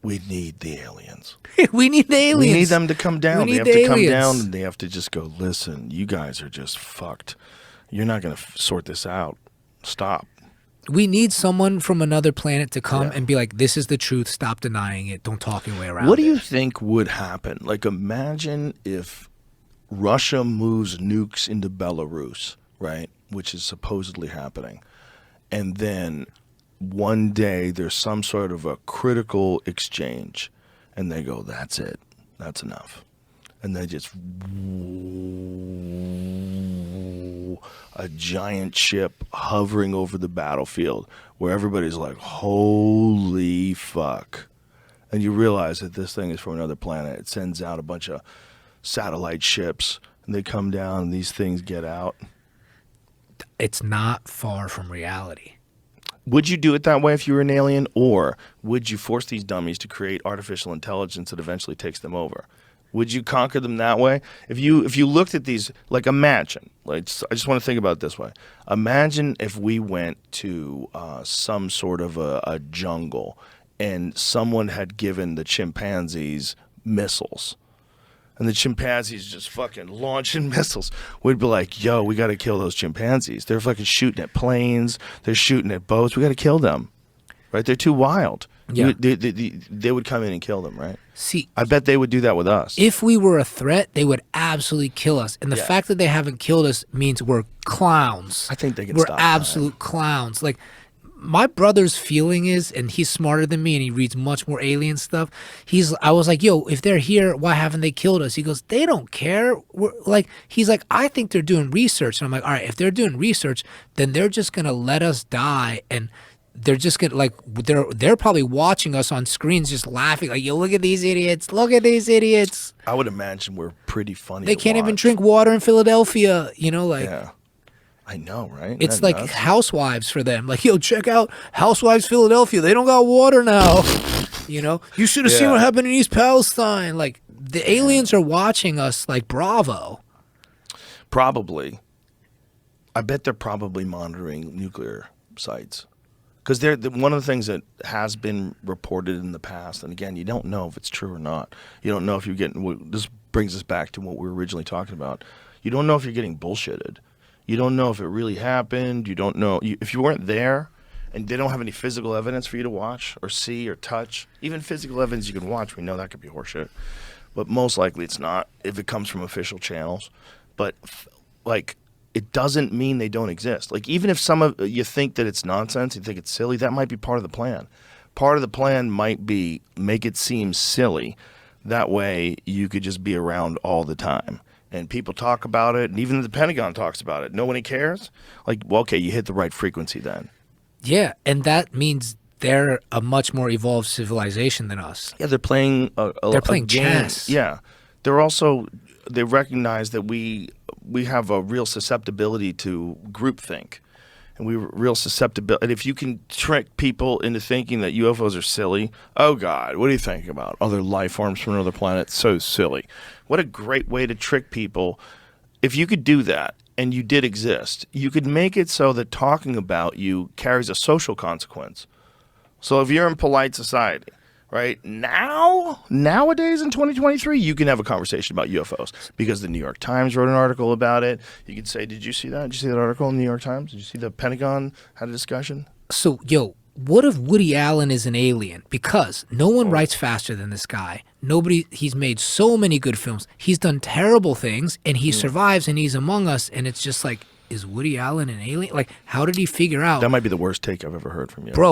We need the aliens. We need the aliens. We need them to come down. We They need have the to come aliens. down and they have to just go, listen, you guys are just fucked. You're not going to sort this out. Stop. We need someone from another planet to come Yeah. and be like, this is the truth. Stop denying it. Don't talk your way around What do it. you think would happen? Like, imagine if Russia moves nukes into Belarus, right? Which is supposedly happening. And then one day there's some sort of a critical exchange. And they go, that's it. That's enough. And they just a giant ship hovering over the battlefield where everybody's like, holy fuck. And you realize that this thing is from another planet. It sends out a bunch of satellite ships and they come down and these things get out. It's not far from reality. Would you do it that way if you were an alien, or would you force these dummies to create artificial intelligence that eventually takes them over? Would you conquer them that way? If you looked at these, like, imagine, like, I just want to think about it this way. Imagine if we went to some sort of a jungle and someone had given the chimpanzees missiles. And the chimpanzees just fucking launching missiles. We'd be like, yo, we got to kill those chimpanzees. They're fucking shooting at planes. They're shooting at boats. We got to kill them. Right? They're too wild. Yeah. They would come in and kill them, right? See, I bet they would do that with us. if we were a threat, they would absolutely kill us. And the Yeah. fact that they haven't killed us means we're clowns. I think they can We're stop absolute clowns. Like, my brother's feeling is, and he's smarter than me and he reads much more alien stuff. I was like, yo, if they're here, why haven't they killed us? He goes, they don't care. He's like, I think they're doing research. And I'm like, all right, if they're doing research, then they're just going to let us die. And they're just going to, like, they're probably watching us on screens just laughing. Like, yo, look at these idiots. Look at these idiots. I would imagine we're pretty funny. They to can't even watch. drink water in Philadelphia. You know, like. Yeah. I know, right? It's Isn't like that nuts? Housewives for them. Like, yo, check out Housewives Philadelphia. They don't got water now. You know? You should have seen Yeah. what happened in East Palestine. Like, the aliens are watching us like Bravo. Probably. I bet they're probably monitoring nuclear sites. Because one of the things that has been reported in the past, and again, you don't know if it's true or not. You don't know if you're getting, this brings us back to what we were originally talking about. You don't know if you're getting bullshitted. You don't know if it really happened. You don't know. If you weren't there and they don't have any physical evidence for you to watch or see or touch, even physical evidence you can watch, we know that could be horseshit. But most likely it's not if it comes from official channels. But, like, it doesn't mean they don't exist. Like, even if some of you think that it's nonsense, you think it's silly, that might be part of the plan. Part of the plan might be make it seem silly. That way you could just be around all the time. And people talk about it, and even the Pentagon talks about it. Nobody cares? Like, well, okay, you hit the right frequency then. Yeah, and that means they're a much more evolved civilization than us. Yeah, they're playing They're playing game. chess. Yeah. They recognize that we have a real susceptibility to groupthink. And we real susceptibility. And if you can trick people into thinking that UFOs are silly, oh God, what are you thinking about? Other life forms from another planet? So silly. What a great way to trick people. If you could do that and you did exist, you could make it so that talking about you carries a social consequence. So if you're in polite society, right, nowadays in 2023, you can have a conversation about UFOs because the New York Times wrote an article about it. You could say, did you see that? Did you see that article in the New York Times? Did you see the Pentagon had a discussion? So, yo, what if Woody Allen is an alien? Because no one writes faster than this guy. He's made so many good films. He's done terrible things, and he survives, and he's among us, and it's just like, is Woody Allen an alien? Like, how did he figure out? That might be the worst take I've ever heard from you. Bro,